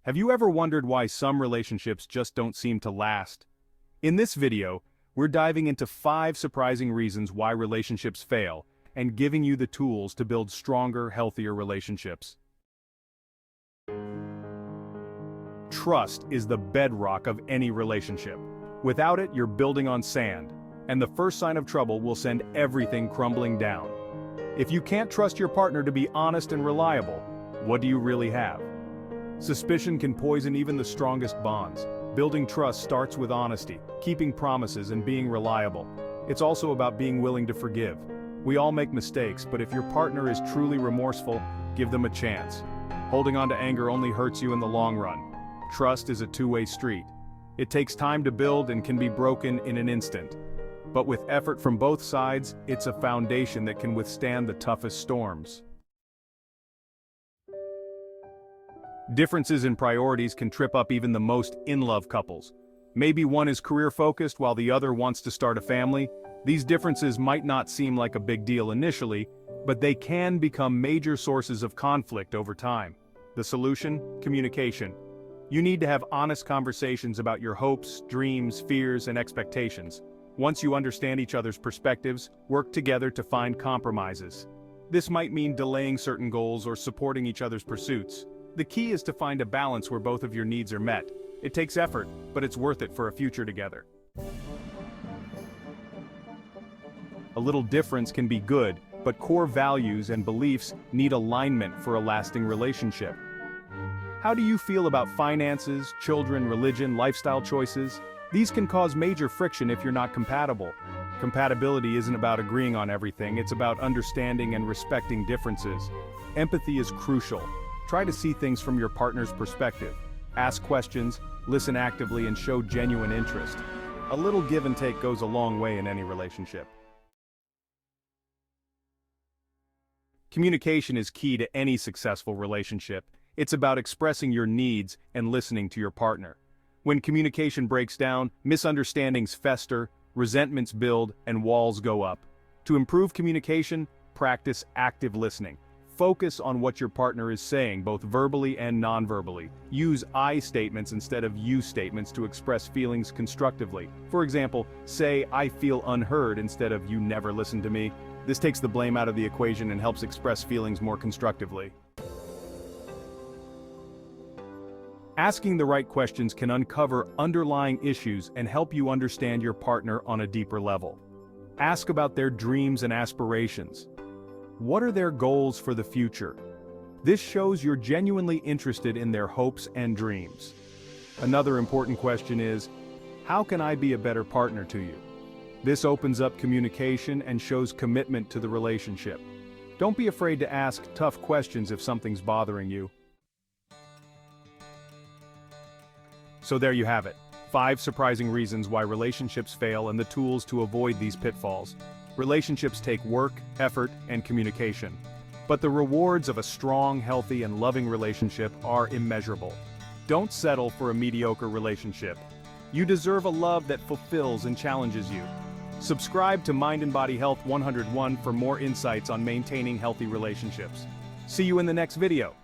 Have you ever wondered why some relationships just don't seem to last? In this video, we're diving into 5 surprising reasons why relationships fail and giving you the tools to build stronger, healthier relationships. Trust is the bedrock of any relationship. Without it, you're building on sand, and the first sign of trouble will send everything crumbling down. If you can't trust your partner to be honest and reliable, what do you really have? Suspicion can poison even the strongest bonds. Building trust starts with honesty, keeping promises, and being reliable. It's also about being willing to forgive. We all make mistakes, but if your partner is truly remorseful, give them a chance. Holding on to anger only hurts you in the long run. Trust is a two-way street. It takes time to build and can be broken in an instant. But with effort from both sides, it's a foundation that can withstand the toughest storms. Differences in priorities can trip up even the most in-love couples. Maybe one is career-focused while the other wants to start a family. These differences might not seem like a big deal initially, but they can become major sources of conflict over time. The solution? Communication. You need to have honest conversations about your hopes, dreams, fears, and expectations. Once you understand each other's perspectives, work together to find compromises. This might mean delaying certain goals or supporting each other's pursuits. The key is to find a balance where both of your needs are met. It takes effort, but it's worth it for a future together. A little difference can be good, but core values and beliefs need alignment for a lasting relationship. How do you feel about finances, children, religion, lifestyle choices? These can cause major friction if you're not compatible. Compatibility isn't about agreeing on everything, it's about understanding and respecting differences. Empathy is crucial. Try to see things from your partner's perspective. Ask questions, listen actively, and show genuine interest. A little give and take goes a long way in any relationship. Communication is key to any successful relationship. It's about expressing your needs and listening to your partner. When communication breaks down, misunderstandings fester, resentments build, and walls go up. To improve communication, practice active listening. Focus on what your partner is saying, both verbally and non-verbally. Use I statements instead of you statements to express feelings constructively. For example, say, "I feel unheard" instead of "you never listen to me." This takes the blame out of the equation and helps express feelings more constructively. Asking the right questions can uncover underlying issues and help you understand your partner on a deeper level. Ask about their dreams and aspirations. What are their goals for the future? This shows you're genuinely interested in their hopes and dreams. Another important question is, how can I be a better partner to you? This opens up communication and shows commitment to the relationship. Don't be afraid to ask tough questions if something's bothering you. So there you have it, 5 surprising reasons why relationships fail and the tools to avoid these pitfalls. Relationships take work, effort, and communication. But the rewards of a strong, healthy, and loving relationship are immeasurable. Don't settle for a mediocre relationship. You deserve a love that fulfills and challenges you. Subscribe to Mind and Body Health 101 for more insights on maintaining healthy relationships. See you in the next video.